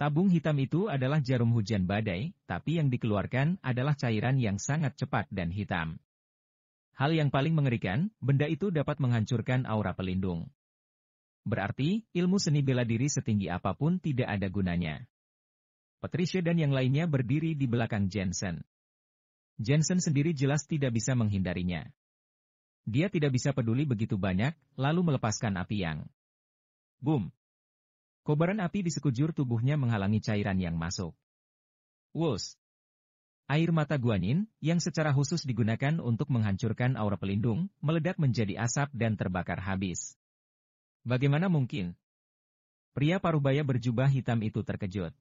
Tabung hitam itu adalah jarum hujan badai, tapi yang dikeluarkan adalah cairan yang sangat cepat dan hitam. Hal yang paling mengerikan, benda itu dapat menghancurkan aura pelindung. Berarti, ilmu seni bela diri setinggi apapun tidak ada gunanya. Patricia dan yang lainnya berdiri di belakang Jensen. Jensen sendiri jelas tidak bisa menghindarinya. Dia tidak bisa peduli begitu banyak, lalu melepaskan api yang boom. Kobaran api di sekujur tubuhnya menghalangi cairan yang masuk. Wus! Air mata Guanyin, yang secara khusus digunakan untuk menghancurkan aura pelindung, meledak menjadi asap dan terbakar habis. Bagaimana mungkin? Pria parubaya berjubah hitam itu terkejut.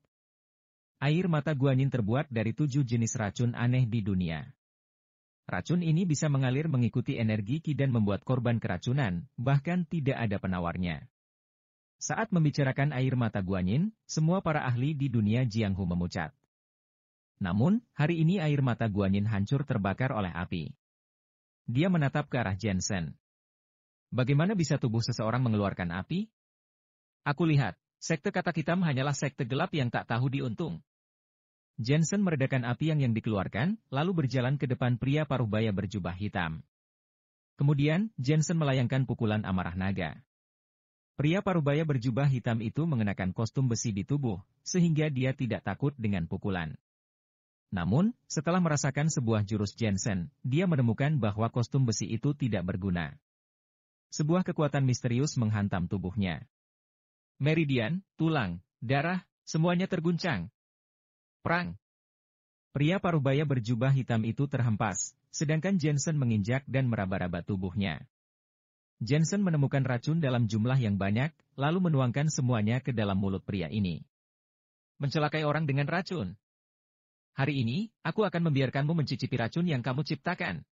Air mata Guanyin terbuat dari 7 jenis racun aneh di dunia. Racun ini bisa mengalir mengikuti energi Qi dan membuat korban keracunan, bahkan tidak ada penawarnya. Saat membicarakan air mata Guanyin, semua para ahli di dunia Jianghu memucat. Namun, hari ini air mata Guanyin hancur terbakar oleh api. Dia menatap ke arah Jensen. Bagaimana bisa tubuh seseorang mengeluarkan api? Aku lihat, sekte katak hitam hanyalah sekte gelap yang tak tahu diuntung. Jensen meredakan api yang dikeluarkan, lalu berjalan ke depan pria parubaya berjubah hitam. Kemudian, Jensen melayangkan pukulan amarah naga. Pria parubaya berjubah hitam itu mengenakan kostum besi di tubuh, sehingga dia tidak takut dengan pukulan. Namun, setelah merasakan sebuah jurus Jensen, dia menemukan bahwa kostum besi itu tidak berguna. Sebuah kekuatan misterius menghantam tubuhnya. Meridian, tulang, darah, semuanya terguncang. Perang! Pria parubaya berjubah hitam itu terhempas, sedangkan Jensen menginjak dan meraba-raba tubuhnya. Jensen menemukan racun dalam jumlah yang banyak, lalu menuangkan semuanya ke dalam mulut pria ini. Mencelakai orang dengan racun. Hari ini, aku akan membiarkanmu mencicipi racun yang kamu ciptakan.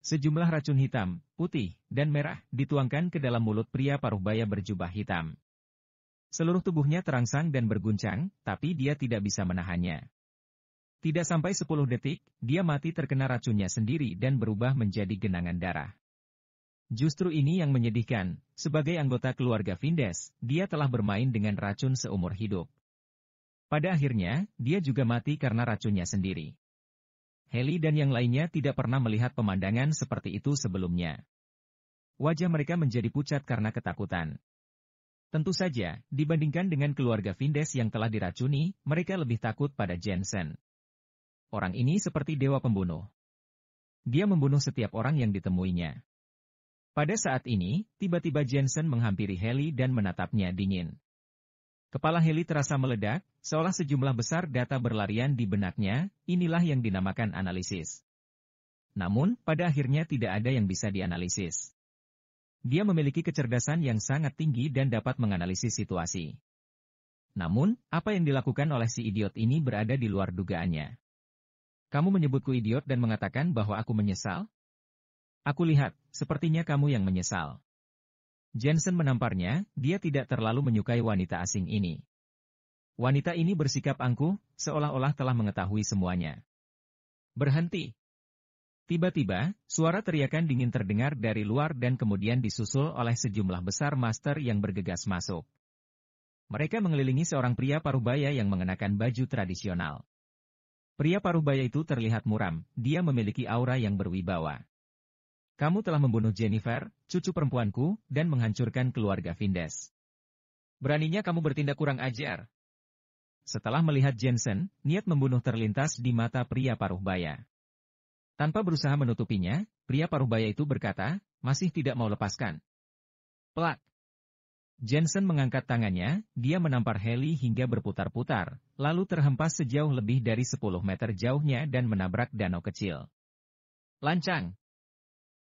Sejumlah racun hitam, putih, dan merah dituangkan ke dalam mulut pria parubaya berjubah hitam. Seluruh tubuhnya terangsang dan berguncang, tapi dia tidak bisa menahannya. Tidak sampai 10 detik, dia mati terkena racunnya sendiri dan berubah menjadi genangan darah. Justru ini yang menyedihkan, sebagai anggota keluarga Vindes, dia telah bermain dengan racun seumur hidup. Pada akhirnya, dia juga mati karena racunnya sendiri. Heli dan yang lainnya tidak pernah melihat pemandangan seperti itu sebelumnya. Wajah mereka menjadi pucat karena ketakutan. Tentu saja, dibandingkan dengan keluarga Vindes yang telah diracuni, mereka lebih takut pada Jensen. Orang ini seperti dewa pembunuh. Dia membunuh setiap orang yang ditemuinya. Pada saat ini, tiba-tiba Jensen menghampiri Heli dan menatapnya dingin. Kepala Heli terasa meledak, seolah sejumlah besar data berlarian di benaknya, inilah yang dinamakan analisis. Namun, pada akhirnya tidak ada yang bisa dianalisis. Dia memiliki kecerdasan yang sangat tinggi dan dapat menganalisis situasi. Namun, apa yang dilakukan oleh si idiot ini berada di luar dugaannya. Kamu menyebutku idiot dan mengatakan bahwa aku menyesal? Aku lihat, sepertinya kamu yang menyesal. Jensen menamparnya, dia tidak terlalu menyukai wanita asing ini. Wanita ini bersikap angkuh, seolah-olah telah mengetahui semuanya. Berhenti! Tiba-tiba, suara teriakan dingin terdengar dari luar dan kemudian disusul oleh sejumlah besar master yang bergegas masuk. Mereka mengelilingi seorang pria parubaya yang mengenakan baju tradisional. Pria parubaya itu terlihat muram, dia memiliki aura yang berwibawa. Kamu telah membunuh Jennifer, cucu perempuanku, dan menghancurkan keluarga Vindes. Beraninya kamu bertindak kurang ajar. Setelah melihat Jensen, niat membunuh terlintas di mata pria parubaya. Tanpa berusaha menutupinya, pria parubaya itu berkata, masih tidak mau lepaskan. Plak! Jensen mengangkat tangannya, dia menampar Heli hingga berputar-putar, lalu terhempas sejauh lebih dari 10 meter jauhnya dan menabrak danau kecil. Lancang!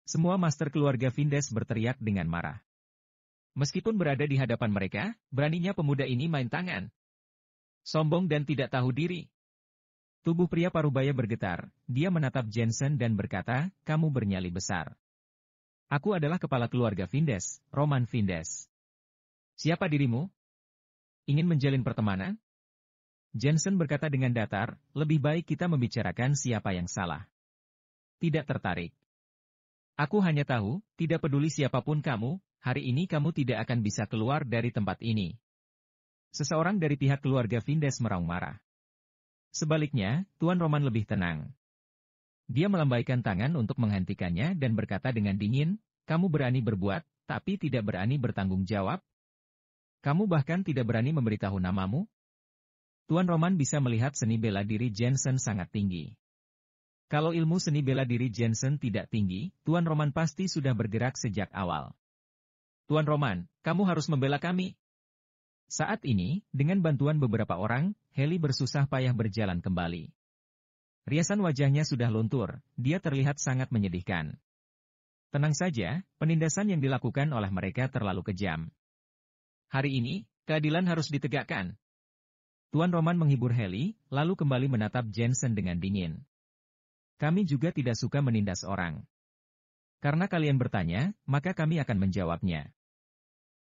Semua master keluarga Vindes berteriak dengan marah. Meskipun berada di hadapan mereka, beraninya pemuda ini main tangan. Sombong dan tidak tahu diri. Tubuh pria parubaya bergetar, dia menatap Jensen dan berkata, kamu bernyali besar. Aku adalah kepala keluarga Vindes, Roman Vindes. Siapa dirimu? Ingin menjalin pertemanan? Jensen berkata dengan datar, lebih baik kita membicarakan siapa yang salah. Tidak tertarik. Aku hanya tahu, tidak peduli siapapun kamu, hari ini kamu tidak akan bisa keluar dari tempat ini. Seseorang dari pihak keluarga Vindes meraung marah. Sebaliknya, Tuan Roman lebih tenang. Dia melambaikan tangan untuk menghentikannya dan berkata dengan dingin, "Kamu berani berbuat, tapi tidak berani bertanggung jawab? Kamu bahkan tidak berani memberitahu namamu?" Tuan Roman bisa melihat seni bela diri Jensen sangat tinggi. Kalau ilmu seni bela diri Jensen tidak tinggi, Tuan Roman pasti sudah bergerak sejak awal. "Tuan Roman, kamu harus membela kami." Saat ini, dengan bantuan beberapa orang, Heli bersusah payah berjalan kembali. Riasan wajahnya sudah luntur, dia terlihat sangat menyedihkan. Tenang saja, penindasan yang dilakukan oleh mereka terlalu kejam. "Hari ini, keadilan harus ditegakkan." Tuan Roman menghibur Heli, lalu kembali menatap Jensen dengan dingin. "Kami juga tidak suka menindas orang. Karena kalian bertanya, maka kami akan menjawabnya."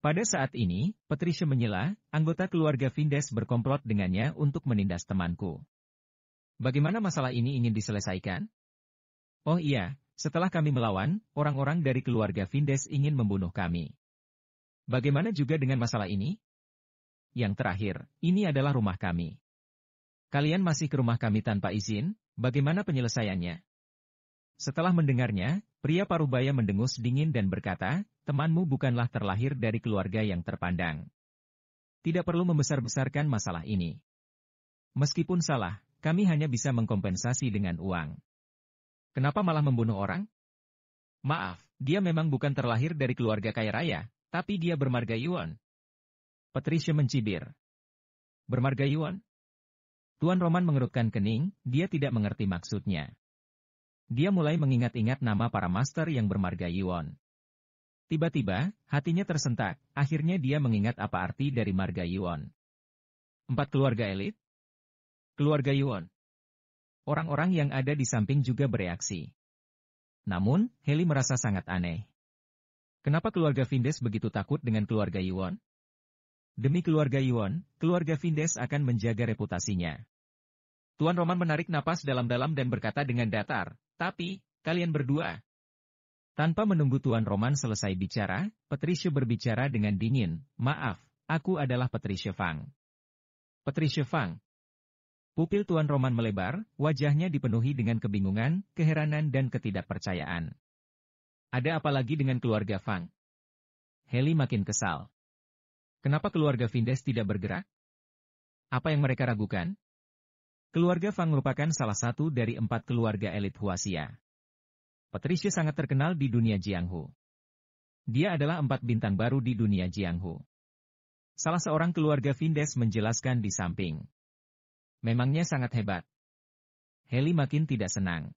Pada saat ini, Patricia menyela, anggota keluarga Vindes berkomplot dengannya untuk menindas temanku. "Bagaimana masalah ini ingin diselesaikan?" "Oh iya, setelah kami melawan, orang-orang dari keluarga Vindes ingin membunuh kami." "Bagaimana juga dengan masalah ini?" "Yang terakhir, ini adalah rumah kami. Kalian masih ke rumah kami tanpa izin, bagaimana penyelesaiannya?" Setelah mendengarnya, pria parubaya mendengus dingin dan berkata, "Temanmu bukanlah terlahir dari keluarga yang terpandang. Tidak perlu membesar-besarkan masalah ini. Meskipun salah, kami hanya bisa mengkompensasi dengan uang. Kenapa malah membunuh orang? Maaf, dia memang bukan terlahir dari keluarga kaya raya, tapi dia bermarga Yuan." Patricia mencibir. "Bermarga Yuan?" Tuan Roman mengerutkan kening, dia tidak mengerti maksudnya. Dia mulai mengingat-ingat nama para master yang bermarga Yuan. Tiba-tiba, hatinya tersentak, akhirnya dia mengingat apa arti dari marga Yuan. 4 keluarga elit? Keluarga Yuan. Orang-orang yang ada di samping juga bereaksi. Namun, Heli merasa sangat aneh. Kenapa keluarga Vindes begitu takut dengan keluarga Yuan? Demi keluarga Yuan, keluarga Vindes akan menjaga reputasinya. Tuan Roman menarik napas dalam-dalam dan berkata dengan datar, "Tapi, kalian berdua." Tanpa menunggu Tuan Roman selesai bicara, Patricia berbicara dengan dingin, "Maaf, aku adalah Patricia Fang." "Patricia Fang?" Pupil Tuan Roman melebar, wajahnya dipenuhi dengan kebingungan, keheranan dan ketidakpercayaan. "Ada apa lagi dengan keluarga Fang?" Heli makin kesal. Kenapa keluarga Vindes tidak bergerak? Apa yang mereka ragukan? Keluarga Fang merupakan salah satu dari 4 keluarga elit Huaxia. Patricia sangat terkenal di dunia Jianghu. Dia adalah 4 bintang baru di dunia Jianghu. Salah seorang keluarga Vindes menjelaskan di samping. Memangnya sangat hebat. Heli makin tidak senang.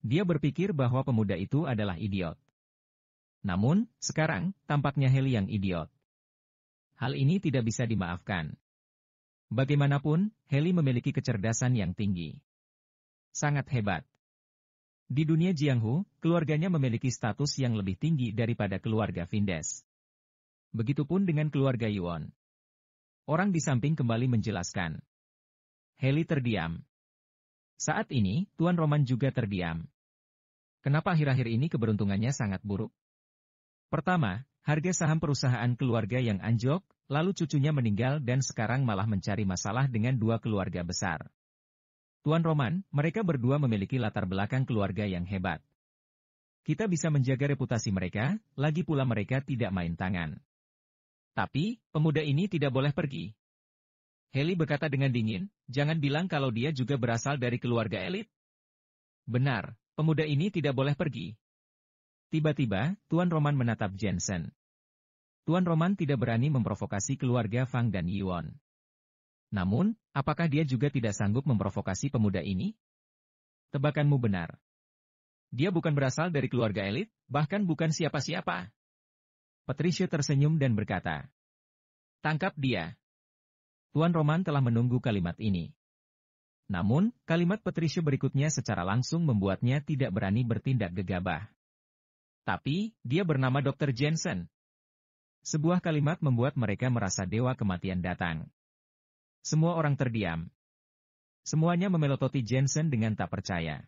Dia berpikir bahwa pemuda itu adalah idiot. Namun, sekarang, tampaknya Heli yang idiot. Hal ini tidak bisa dimaafkan. Bagaimanapun, Heli memiliki kecerdasan yang tinggi. Sangat hebat. Di dunia Jianghu, keluarganya memiliki status yang lebih tinggi daripada keluarga Vindes. Begitupun dengan keluarga Yuan. Orang di samping kembali menjelaskan. Heli terdiam. Saat ini, Tuan Roman juga terdiam. Kenapa akhir-akhir ini keberuntungannya sangat buruk? Pertama, harga saham perusahaan keluarga yang anjlok, lalu cucunya meninggal dan sekarang malah mencari masalah dengan 2 keluarga besar. Tuan Roman, mereka berdua memiliki latar belakang keluarga yang hebat. Kita bisa menjaga reputasi mereka, lagi pula mereka tidak main tangan. Tapi, pemuda ini tidak boleh pergi. Heli berkata dengan dingin, "Jangan bilang kalau dia juga berasal dari keluarga elit." "Benar, pemuda ini tidak boleh pergi." Tiba-tiba, Tuan Roman menatap Jensen. Tuan Roman tidak berani memprovokasi keluarga Fang dan Yuan. Namun, apakah dia juga tidak sanggup memprovokasi pemuda ini? Tebakanmu benar. Dia bukan berasal dari keluarga elit, bahkan bukan siapa-siapa. Patricia tersenyum dan berkata, "Tangkap dia." Tuan Roman telah menunggu kalimat ini. Namun, kalimat Patricia berikutnya secara langsung membuatnya tidak berani bertindak gegabah. "Tapi, dia bernama Dr. Jensen." Sebuah kalimat membuat mereka merasa dewa kematian datang. Semua orang terdiam. Semuanya memelototi Jensen dengan tak percaya.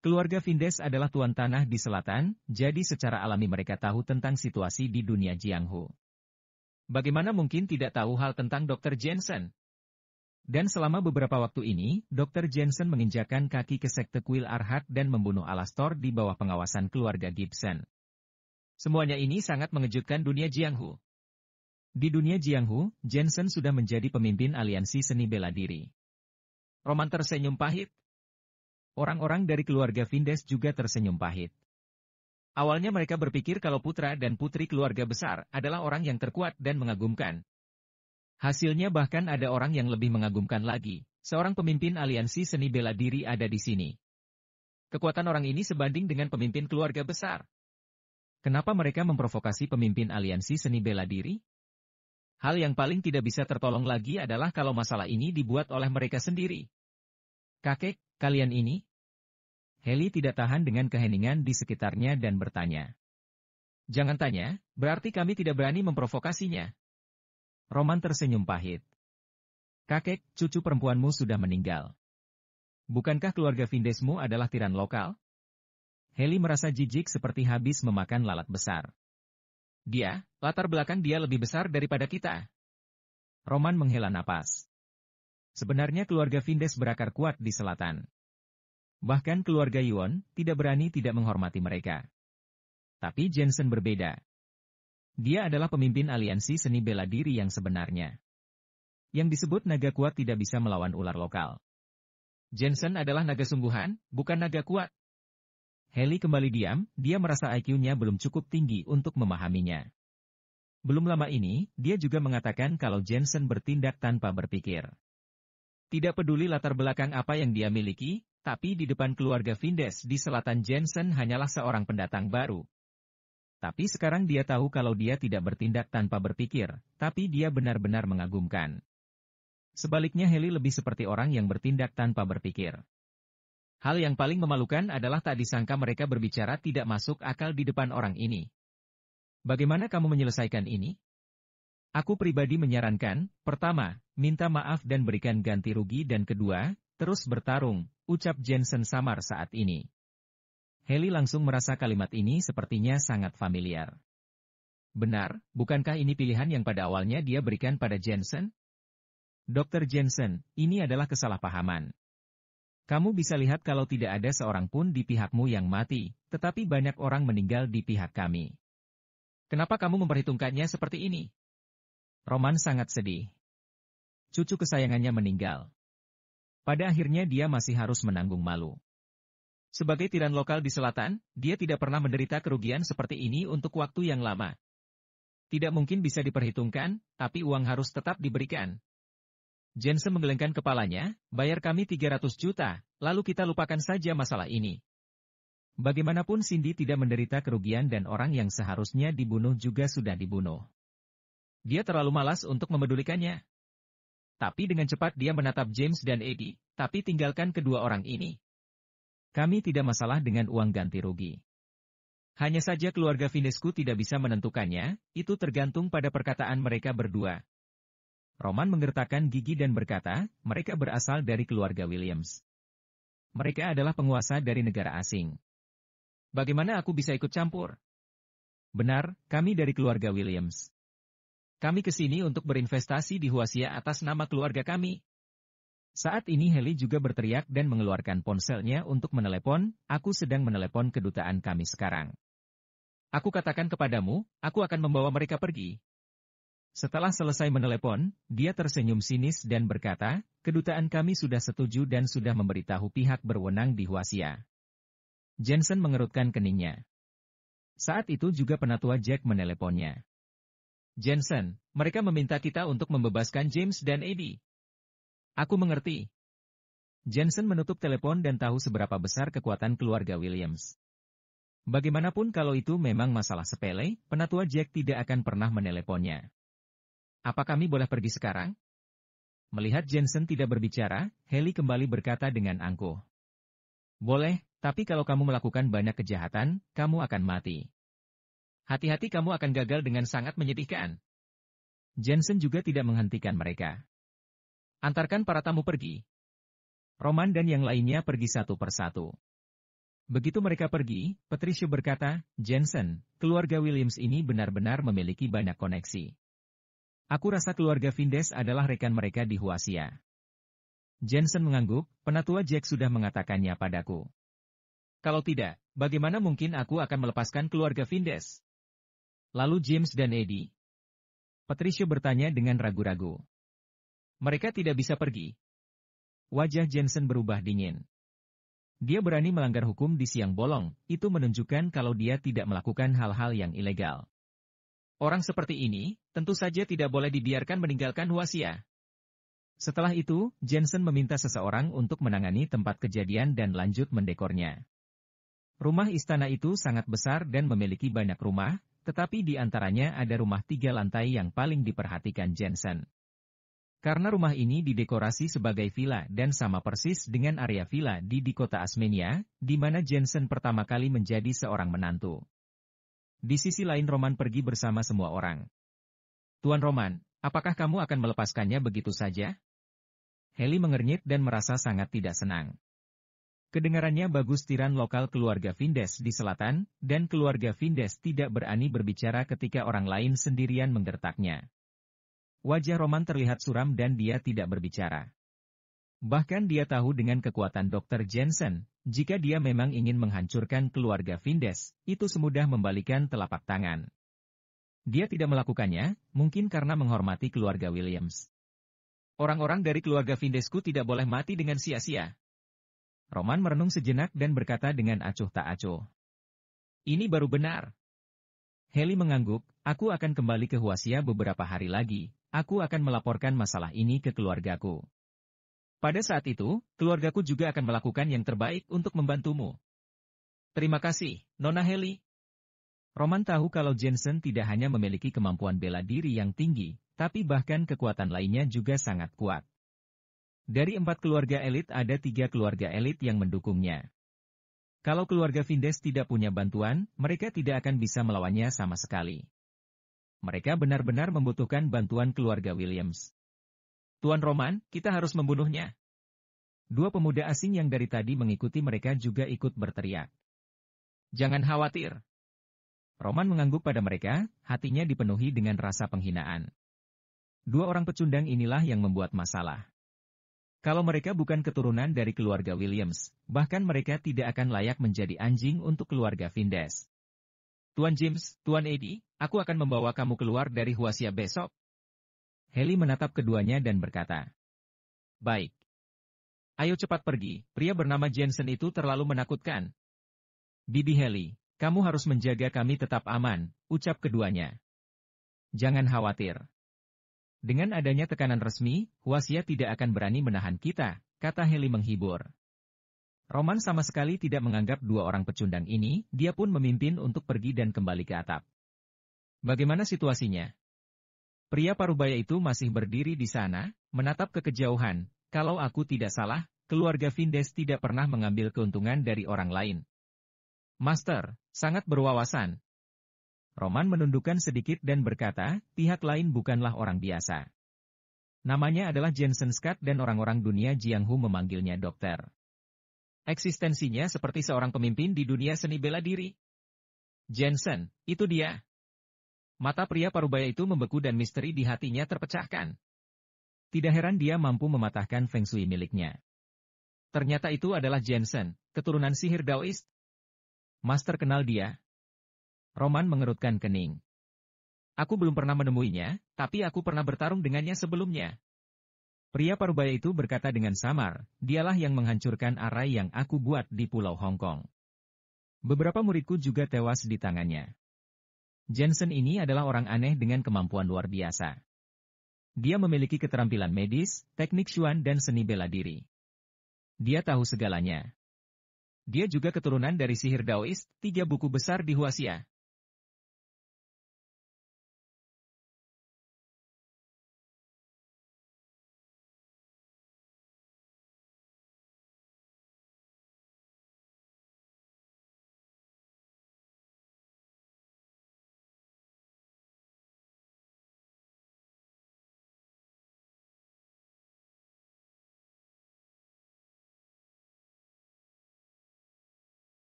Keluarga Vindes adalah tuan tanah di selatan, jadi secara alami mereka tahu tentang situasi di dunia Jianghu. Bagaimana mungkin tidak tahu hal tentang Dr. Jensen? Dan selama beberapa waktu ini, Dr. Jensen menginjakan kaki ke sekte kuil Arhat dan membunuh Alastor di bawah pengawasan keluarga Gibson. Semuanya ini sangat mengejutkan dunia Jianghu. Di dunia Jianghu, Jensen sudah menjadi pemimpin aliansi seni bela diri. Roman tersenyum pahit. Orang-orang dari keluarga Vindes juga tersenyum pahit. Awalnya mereka berpikir kalau putra dan putri keluarga besar adalah orang yang terkuat dan mengagumkan. Hasilnya bahkan ada orang yang lebih mengagumkan lagi. Seorang pemimpin aliansi seni bela diri ada di sini. Kekuatan orang ini sebanding dengan pemimpin keluarga besar. Kenapa mereka memprovokasi pemimpin aliansi seni bela diri? Hal yang paling tidak bisa tertolong lagi adalah kalau masalah ini dibuat oleh mereka sendiri. Kakek, kalian ini? Heli tidak tahan dengan keheningan di sekitarnya dan bertanya. Jangan tanya, berarti kami tidak berani memprovokasinya. Roman tersenyum pahit. Kakek, cucu perempuanmu sudah meninggal. Bukankah keluarga Vindesmu adalah tiran lokal? Heli merasa jijik seperti habis memakan lalat besar. Latar belakang dia lebih besar daripada kita. Roman menghela napas. Sebenarnya keluarga Vindes berakar kuat di selatan. Bahkan keluarga Yuan tidak berani tidak menghormati mereka. Tapi Jensen berbeda. Dia adalah pemimpin aliansi seni bela diri yang sebenarnya. Yang disebut naga kuat tidak bisa melawan ular lokal. Jensen adalah naga sungguhan, bukan naga kuat. Heli kembali diam, dia merasa IQ-nya belum cukup tinggi untuk memahaminya. Belum lama ini, dia juga mengatakan kalau Jensen bertindak tanpa berpikir. Tidak peduli latar belakang apa yang dia miliki, tapi di depan keluarga Vindes di selatan Jensen hanyalah seorang pendatang baru. Tapi sekarang dia tahu kalau dia tidak bertindak tanpa berpikir, tapi dia benar-benar mengagumkan. Sebaliknya Heli lebih seperti orang yang bertindak tanpa berpikir. Hal yang paling memalukan adalah tak disangka mereka berbicara tidak masuk akal di depan orang ini. Bagaimana kamu menyelesaikan ini? Aku pribadi menyarankan, pertama, minta maaf dan berikan ganti rugi dan kedua, terus bertarung, ucap Jensen samar saat ini. Heli langsung merasa kalimat ini sepertinya sangat familiar. Benar, bukankah ini pilihan yang pada awalnya dia berikan pada Jensen? Dr. Jensen, ini adalah kesalahpahaman. Kamu bisa lihat kalau tidak ada seorang pun di pihakmu yang mati, tetapi banyak orang meninggal di pihak kami. Kenapa kamu memperhitungkannya seperti ini? Roman sangat sedih. Cucu kesayangannya meninggal. Pada akhirnya dia masih harus menanggung malu. Sebagai tiran lokal di selatan, dia tidak pernah menderita kerugian seperti ini untuk waktu yang lama. Tidak mungkin bisa diperhitungkan, tapi uang harus tetap diberikan. Jensen menggelengkan kepalanya, bayar kami 300 juta, lalu kita lupakan saja masalah ini. Bagaimanapun Cindy tidak menderita kerugian dan orang yang seharusnya dibunuh juga sudah dibunuh. Dia terlalu malas untuk memedulikannya. Tapi dengan cepat dia menatap James dan Eddie, tapi tinggalkan kedua orang ini. Kami tidak masalah dengan uang ganti rugi. Hanya saja keluarga Vindesku tidak bisa menentukannya, itu tergantung pada perkataan mereka berdua. Roman menggertakkan gigi dan berkata, mereka berasal dari keluarga Williams. Mereka adalah penguasa dari negara asing. Bagaimana aku bisa ikut campur? Benar, kami dari keluarga Williams. Kami ke sini untuk berinvestasi di Huasia atas nama keluarga kami. Saat ini Heli juga berteriak dan mengeluarkan ponselnya untuk menelepon, aku sedang menelepon kedutaan kami sekarang. Aku katakan kepadamu, aku akan membawa mereka pergi. Setelah selesai menelepon, dia tersenyum sinis dan berkata, kedutaan kami sudah setuju dan sudah memberitahu pihak berwenang di Huasia. Jensen mengerutkan keningnya. Saat itu juga penatua Jack meneleponnya. Jensen, mereka meminta kita untuk membebaskan James dan Eddie. Aku mengerti. Jensen menutup telepon dan tahu seberapa besar kekuatan keluarga Williams. Bagaimanapun kalau itu memang masalah sepele, penatua Jack tidak akan pernah meneleponnya. Apa kami boleh pergi sekarang? Melihat Jensen tidak berbicara, Heli kembali berkata dengan angkuh. Boleh, tapi kalau kamu melakukan banyak kejahatan, kamu akan mati. Hati-hati kamu akan gagal dengan sangat menyedihkan. Jensen juga tidak menghentikan mereka. Antarkan para tamu pergi. Roman dan yang lainnya pergi satu persatu. Begitu mereka pergi, Patricia berkata, Jensen, keluarga Williams ini benar-benar memiliki banyak koneksi. Aku rasa keluarga Vindes adalah rekan mereka di Huasia. Jensen mengangguk, penatua Jack sudah mengatakannya padaku. Kalau tidak, bagaimana mungkin aku akan melepaskan keluarga Vindes? Lalu James dan Eddie? Patricia bertanya dengan ragu-ragu. Mereka tidak bisa pergi. Wajah Jensen berubah dingin. Dia berani melanggar hukum di siang bolong, itu menunjukkan kalau dia tidak melakukan hal-hal yang ilegal. Orang seperti ini, tentu saja tidak boleh dibiarkan meninggalkan Huasia. Setelah itu, Jensen meminta seseorang untuk menangani tempat kejadian dan lanjut mendekornya. Rumah istana itu sangat besar dan memiliki banyak rumah, tetapi di antaranya ada rumah 3 lantai yang paling diperhatikan Jensen. Karena rumah ini didekorasi sebagai villa dan sama persis dengan area villa di kota Asmenia, di mana Jensen pertama kali menjadi seorang menantu. Di sisi lain Roman pergi bersama semua orang. Tuan Roman, apakah kamu akan melepaskannya begitu saja? Heli mengernyit dan merasa sangat tidak senang. Kedengarannya bagus tiran lokal keluarga Vindes di selatan, dan keluarga Vindes tidak berani berbicara ketika orang lain sendirian menggertaknya. Wajah Roman terlihat suram dan dia tidak berbicara. Bahkan dia tahu dengan kekuatan Dr. Jensen, jika dia memang ingin menghancurkan keluarga Vindes, itu semudah membalikan telapak tangan. Dia tidak melakukannya, mungkin karena menghormati keluarga Williams. Orang-orang dari keluarga Vindesku tidak boleh mati dengan sia-sia. Roman merenung sejenak dan berkata dengan acuh tak acuh. Ini baru benar. Heli mengangguk, aku akan kembali ke Huasia beberapa hari lagi, aku akan melaporkan masalah ini ke keluargaku. Pada saat itu, keluargaku juga akan melakukan yang terbaik untuk membantumu. Terima kasih, Nona Heli. Roman tahu kalau Jensen tidak hanya memiliki kemampuan bela diri yang tinggi, tapi bahkan kekuatan lainnya juga sangat kuat. Dari 4 keluarga elit ada 3 keluarga elit yang mendukungnya. Kalau keluarga Vindes tidak punya bantuan, mereka tidak akan bisa melawannya sama sekali. Mereka benar-benar membutuhkan bantuan keluarga Williams. Tuan Roman, kita harus membunuhnya. 2 pemuda asing yang dari tadi mengikuti mereka juga ikut berteriak. Jangan khawatir. Roman mengangguk pada mereka, hatinya dipenuhi dengan rasa penghinaan. 2 orang pecundang inilah yang membuat masalah. Kalau mereka bukan keturunan dari keluarga Williams, bahkan mereka tidak akan layak menjadi anjing untuk keluarga Vindes. Tuan James, Tuan Eddie, aku akan membawa kamu keluar dari Huasia besok. Heli menatap keduanya dan berkata, baik. Ayo cepat pergi, pria bernama Jensen itu terlalu menakutkan. Bibi Heli, kamu harus menjaga kami tetap aman, ucap keduanya. Jangan khawatir. Dengan adanya tekanan resmi, Huasia tidak akan berani menahan kita, kata Heli menghibur. Roman sama sekali tidak menganggap 2 orang pecundang ini, dia pun memimpin untuk pergi dan kembali ke atap. Bagaimana situasinya? Pria parubaya itu masih berdiri di sana, menatap ke kejauhan. Kalau aku tidak salah, keluarga Vindes tidak pernah mengambil keuntungan dari orang lain. Master, sangat berwawasan. Roman menundukkan sedikit dan berkata, pihak lain bukanlah orang biasa. Namanya adalah Jensen Scott dan orang-orang dunia Jianghu memanggilnya dokter. Eksistensinya seperti seorang pemimpin di dunia seni bela diri. Jensen, itu dia. Mata pria parubaya itu membeku dan misteri di hatinya terpecahkan. Tidak heran dia mampu mematahkan Feng Shui miliknya. Ternyata itu adalah Jensen, keturunan sihir Daoist. Master kenal dia. Roman mengerutkan kening. Aku belum pernah menemuinya, tapi aku pernah bertarung dengannya sebelumnya. Pria parubaya itu berkata dengan samar, dialah yang menghancurkan arai yang aku buat di Pulau Hong Kong. Beberapa muridku juga tewas di tangannya. Jensen ini adalah orang aneh dengan kemampuan luar biasa. Dia memiliki keterampilan medis, teknik Xuan dan seni bela diri. Dia tahu segalanya. Dia juga keturunan dari sihir Daoist, 3 buku besar di Huasia.